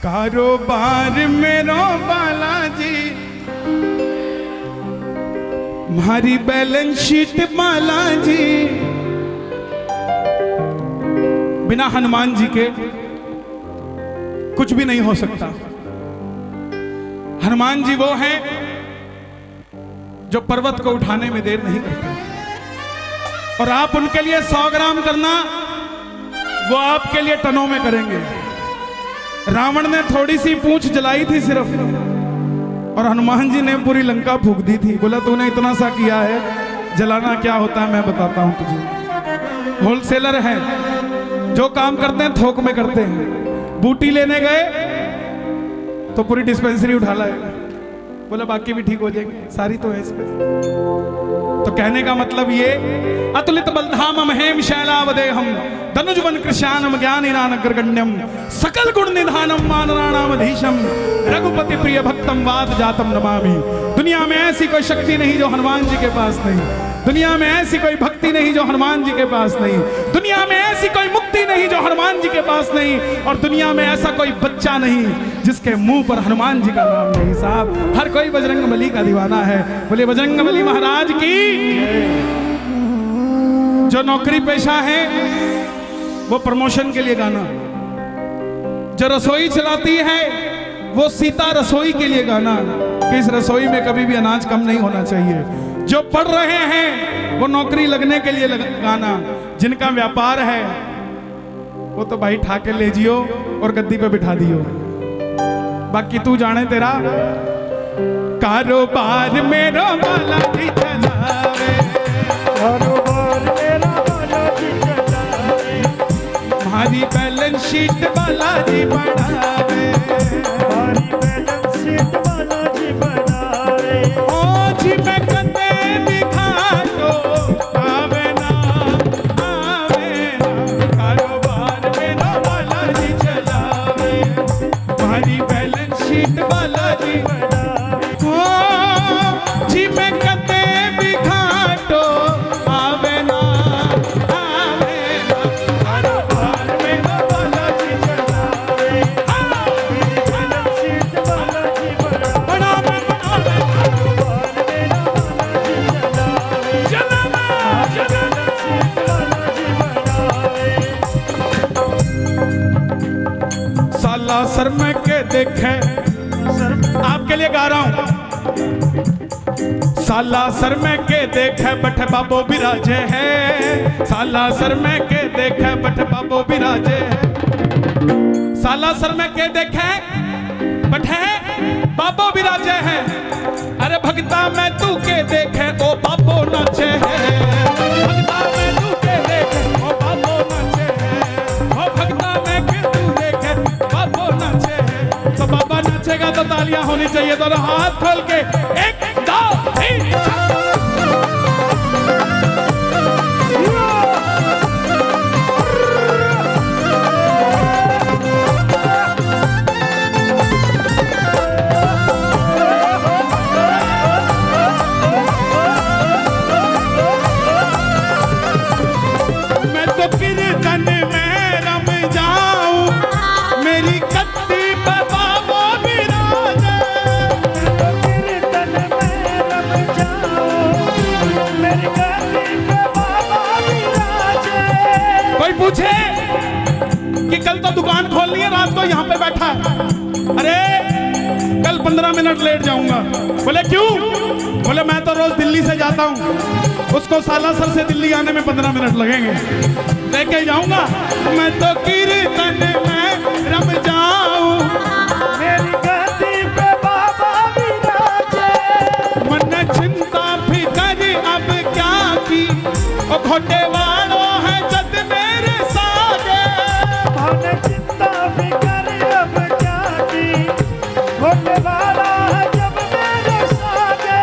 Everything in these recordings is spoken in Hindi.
कारोबार मेरो बालाजी, हमारी बैलेंस शीट बालाजी। बिना हनुमान जी के कुछ भी नहीं हो सकता। हनुमान जी वो हैं जो पर्वत को उठाने में देर नहीं करते, और आप उनके लिए 100 ग्राम करना, वो आपके लिए टनों में करेंगे। रावण ने थोड़ी सी पूंछ जलाई थी सिर्फ, और हनुमान जी ने पूरी लंका फूंक दी थी। बोला तूने इतना सा किया है, जलाना क्या होता है मैं बताता हूं तुझे। होलसेलर है, जो काम करते हैं थोक में करते हैं। बूटी लेने गए तो पूरी डिस्पेंसरी उठा लाएगा, बोला बाकी भी ठीक हो जाएंगे, सारी तो है इसमें। तो कहने का मतलब ये, अतुलित बलधामम हेम शैलावदेहम धनुजवन कृशानम ज्ञानिनानग्रगण्यम सकल गुण निधानम मानराणामधीशम रघुपति प्रिय भक्तम वाद जातम नमामि। दुनिया में ऐसी कोई शक्ति नहीं जो हनुमान जी के पास नहीं, दुनिया में ऐसी कोई भक्ति नहीं जो हनुमान जी के पास नहीं, दुनिया में ऐसी कोई मुक्ति नहीं जो हनुमान जी के पास नहीं, और दुनिया में ऐसा कोई बच्चा नहीं जिसके मुंह पर हनुमान जी का नाम नहीं। साहब हर कोई बजरंगबली का दीवाना है। बोले बजरंगबली महाराज की। जो नौकरी पेशा है वो प्रमोशन के लिए गाना, जो रसोई चलाती है वो सीता रसोई के लिए गाना कि इस रसोई में कभी भी अनाज कम नहीं होना चाहिए। जो पढ़ रहे हैं वो नौकरी लगने के लिए गाना, जिनका व्यापार है वो तो भाई ठाके ले जियो और गद्दी पे बिठा दियो, बाकी तू जाने तेरा। कारोबार मेरा बालाजी चलावे, कारोबार मेरा बालाजी चलावे, हमारी बैलेंस शीट बालाजी बढ़ावे, हमारी बैलेंस शीट बालाजी बढ़ावे। ओ जी मैं कदे भी खाटो आवे ना, आवे ना। कारोबार मेरा बालाजी चलावे, हमारी बैलेंस शीट बालाजी बढ़ावे। ओ जी मैं कदे भी खाटो आवे ना, आवे ना। कारोबार मेरा बालाजी चलावे, मेरी बैलेंस शीट बालाजी बढ़ावे, बढ़ावे बढ़ावे कारोबार मेरा बालाजी चलावे, चलावे चलावे। बैलेंस शीट बालाजी बढ़ावे। साला सर में के देखे, आपके लिए गा रहा हूं। साला सर में के देखे बठ बाबो बिराजे है, साला सर में के देखे बठ बाबो बिराजे है। साला सर में के देखे बठे बाबो बिराजे है, अरे भगता मैं तू के देखे ओ बाबो नाचे है, भगता मैं तू के देखे ओ बाबो नाचे है, ओ भगता मैं के तू देखे बाबो नाचे है। तो बाबा नाचेगा तो तालियां होनी चाहिए, दोनों हाथ खोल के 1 2 3 मैं तो कीर्तन में रम जाऊं, मेरी कत्ती पे बाबो बिराजे। कीर्तन में रम जाऊं, मेरी गद्दी पे बाबा विराजे। कोई पूछे कि कल तो दुकान खोलनी है, रात को यहाँ पे बैठा है, अरे कल 15 मिनट लेट जाऊंगा। बोले क्यों? बोले मैं तो रोज दिल्ली से जाता हूँ, उसको सालासर से दिल्ली आने में 15 मिनट लगेंगे, लेके जाऊंगा। मैं तो कीर्तन में रम जाऊं, मेरी गद्दी पे बाबा विराजे। मन चिंता फिकर अब क्या की, ओ घोटे वालों है जद मेरे सागे। मन चिंता फिकर अब क्या की, होने वाला है जब मेरे सागे।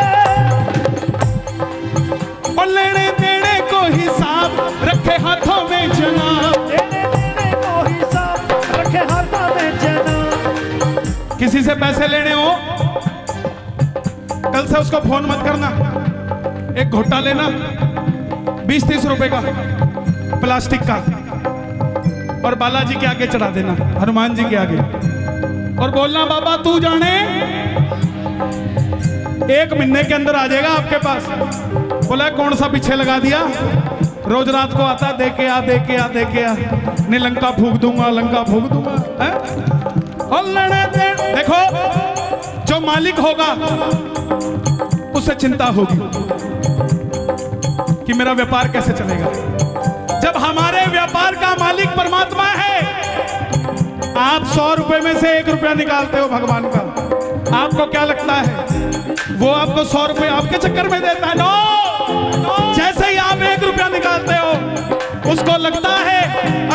और लेने देने को हिसाब रखे हाथों में जनाब, देने देने को हिसाब रखे हाथों में जनाब। किसी से पैसे लेने हो कल से उसको फोन मत करना, एक घोटा लेना 20-30 रुपए का प्लास्टिक का, और बालाजी के आगे चढ़ा देना, हनुमान जी के आगे। और बोलना बाबा तू जाने 1 महीने के अंदर आ जाएगा आपके पास। बोला कौन सा पीछे लगा दिया, रोज रात को आता दे के आ दे के आ दे के आ, नहीं लंका फूक दूंगा लंका फूक दूंगा है? और लड़े देखो जो मालिक होगा उसे चिंता होगी कि मेरा व्यापार कैसे चलेगा। जब हमारे व्यापार का मालिक परमात्मा है, आप 100 रुपए में से 1 रुपया निकालते हो भगवान का, आपको क्या लगता है वो आपको 100 रुपए आपके चक्कर में देता है? नो, जैसे ही आप 1 रुपया निकालते हो उसको लगता है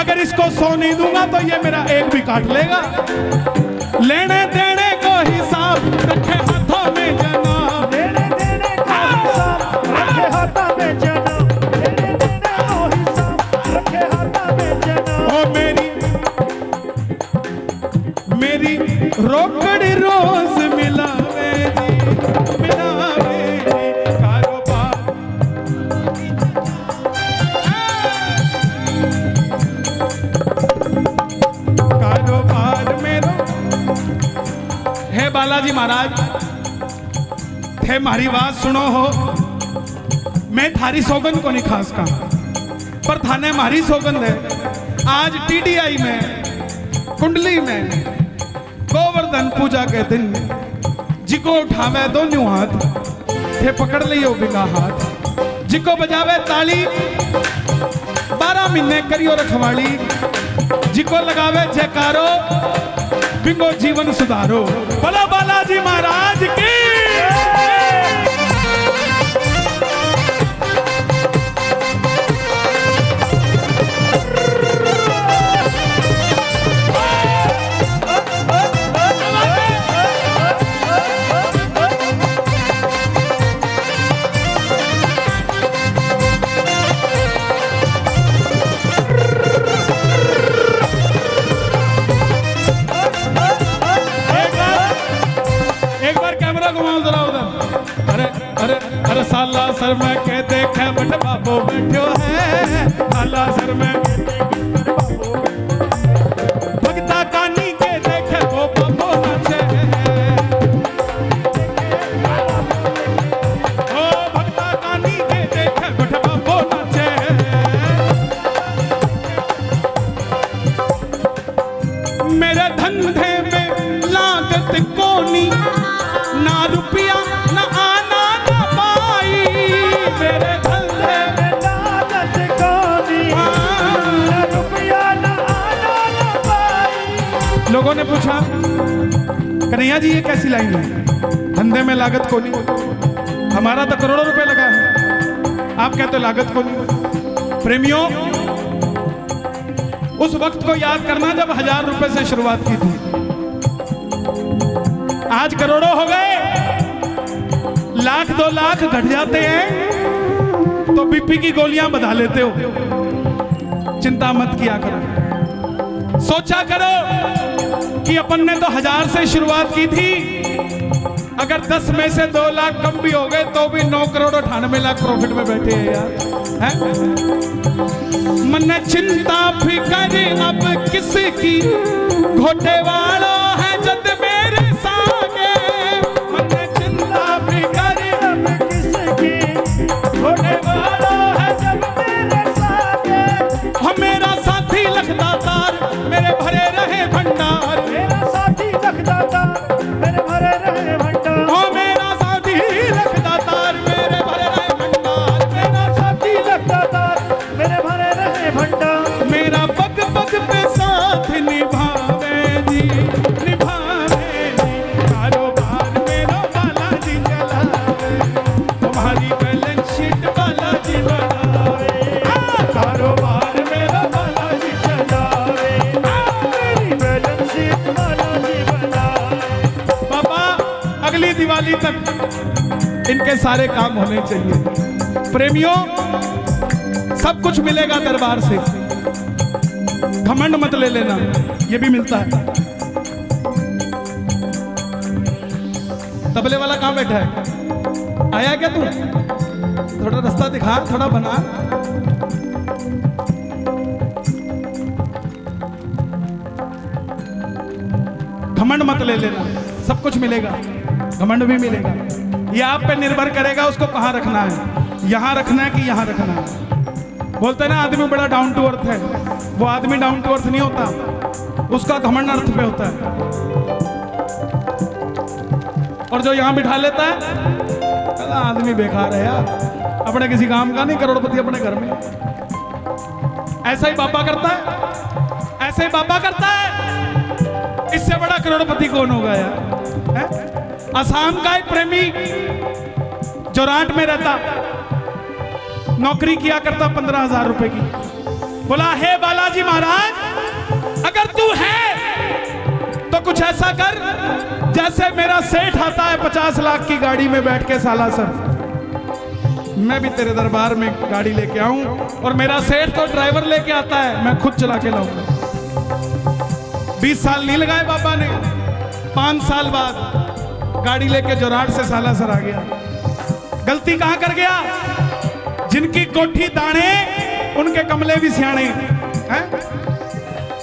अगर इसको 100 नहीं दूंगा तो ये मेरा 1 भी काट लेगा। लेने देने को हिसाब रखे हाथों में जनाब, लेने देने का हिसाब रखे हाथों में जनाब, लेने देने को हिसाब रखे हाथों में जनाब। ओ मेरी रोकड़ी रोज मिलावे जी कारोबार। कारोबार मेरो हे बालाजी महाराज थे मारी बात सुनो हो, मैं थारी सौगंध को नहीं खास का, पर थाने मारी सौगंध है। आज टीडीआई में कुंडली में गोवर्धन पूजा के दिन जिको उठावे दोनों हाथ थे पकड़ लियो बिना हाथ, जिको बजावे ताली 12 महीने करियो रखवाली, जिको लगावे जयकारो बिंगो जीवन सुधारो। बोलो बालाजी महाराज की। अरे साला सर में के देखे बट बाबू बैठो है, साला सर में भगता कानी के देखे वो बाबू नाचे, ओ भगता कानी के देखे बट बाबू नाचे। मेरे धंधे में लागत कोनी ना रुपया ना आना ना पाई, मेरे धंधे में लागत कोनी ना रुपया ना आना ना पाई। लोगों ने पूछा कन्हैया जी ये कैसी लाइन है, धंधे में लागत कोनी, हमारा तो करोड़ों रुपए लगा है, आप कहते हो लागत कोनी। प्रेमियों उस वक्त को याद करना जब 1000 रुपए से शुरुआत की थी, आज करोड़ों हो गए, 1,00,000 2 लाख घट जाते हैं तो बीपी की गोलियां बधा लेते हो। चिंता मत किया करो, सोचा करो कि अपन ने तो 1000 से शुरुआत की थी, अगर 10 में से 2 लाख कम भी हो गए तो भी 9 करोड़ 98 लाख प्रॉफिट में बैठे हैं यार, है? मन चिंता फिकर अब किसकी, घोटे वालों है जद मेरे सागे, मन चिंता फिकर अब किसकी, घोटे वालों है जब मेरे सागे। हो मेरा साथी लखदातार मेरे भरे रहे भंडार, मेरा साथी लखदातार मेरे भरे रहे भंडार, हो मेरा साथी लखदातार मेरे भरे रहे भंडार, मेरा साथी लखदातार मेरे भरे रहे भंडार। मेरा पग पग पे साथ निभावे जी, निभावे जी, कारोबार मेरा बालाजी चलावे, तुम्हारी बैलेंस शीट बालाजी बनावे, कारोबार मेरा बालाजी चलावे, मेरी बैलेंस शीट बालाजी बनावे। बाबा अगली दिवाली तक इनके सारे काम होने चाहिए। प्रेमियों सब कुछ मिलेगा दरबार से, घमंड मत ले लेना, ये भी मिलता है। तबले वाला कहाँ बैठा है, आया क्या तू? थोड़ा रास्ता दिखा, थोड़ा बना। घमंड मत ले लेना, सब कुछ मिलेगा, घमंड भी मिलेगा। ये आप पे निर्भर करेगा उसको कहाँ रखना है, यहाँ रखना है कि यहाँ रखना है। बोलते हैं ना आदमी बड़ा डाउन टू अर्थ है, वो आदमी डाउन टू अर्थ नहीं होता, उसका घमंड अर्थ पे होता है। और जो यहाँ बिठा लेता है आदमी बेकार है यार, अपने किसी काम का नहीं, करोड़पति अपने घर में। ऐसा ही बाबा करता है, ऐसे ही बाबा करता है। इससे बड़ा करोड़पति कौन होगा यार, है? असम का एक प्रेमी जोराट में रहता, नौकरी किया करता 15,000 रुपए की। बोला, हे बालाजी महाराज, अगर तू है तो कुछ ऐसा कर जैसे मेरा सेठ आता है 50 लाख की गाड़ी में बैठ के सालासर, मैं भी तेरे दरबार में गाड़ी लेके आऊं, और मेरा सेठ तो ड्राइवर लेके आता है, मैं खुद चला के लाऊंगा। 20 साल नहीं लगाए बाबा ने, 5 साल बाद गाड़ी लेके जोराट से सालासर आ गया। गलती कहां कर गया? जिनकी कोठी दाने उनके कमले भी सियाने हैं।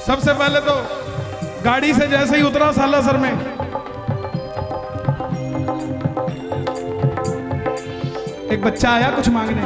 सबसे पहले तो गाड़ी से जैसे ही उतरा सालासर में, एक बच्चा आया कुछ मांगने,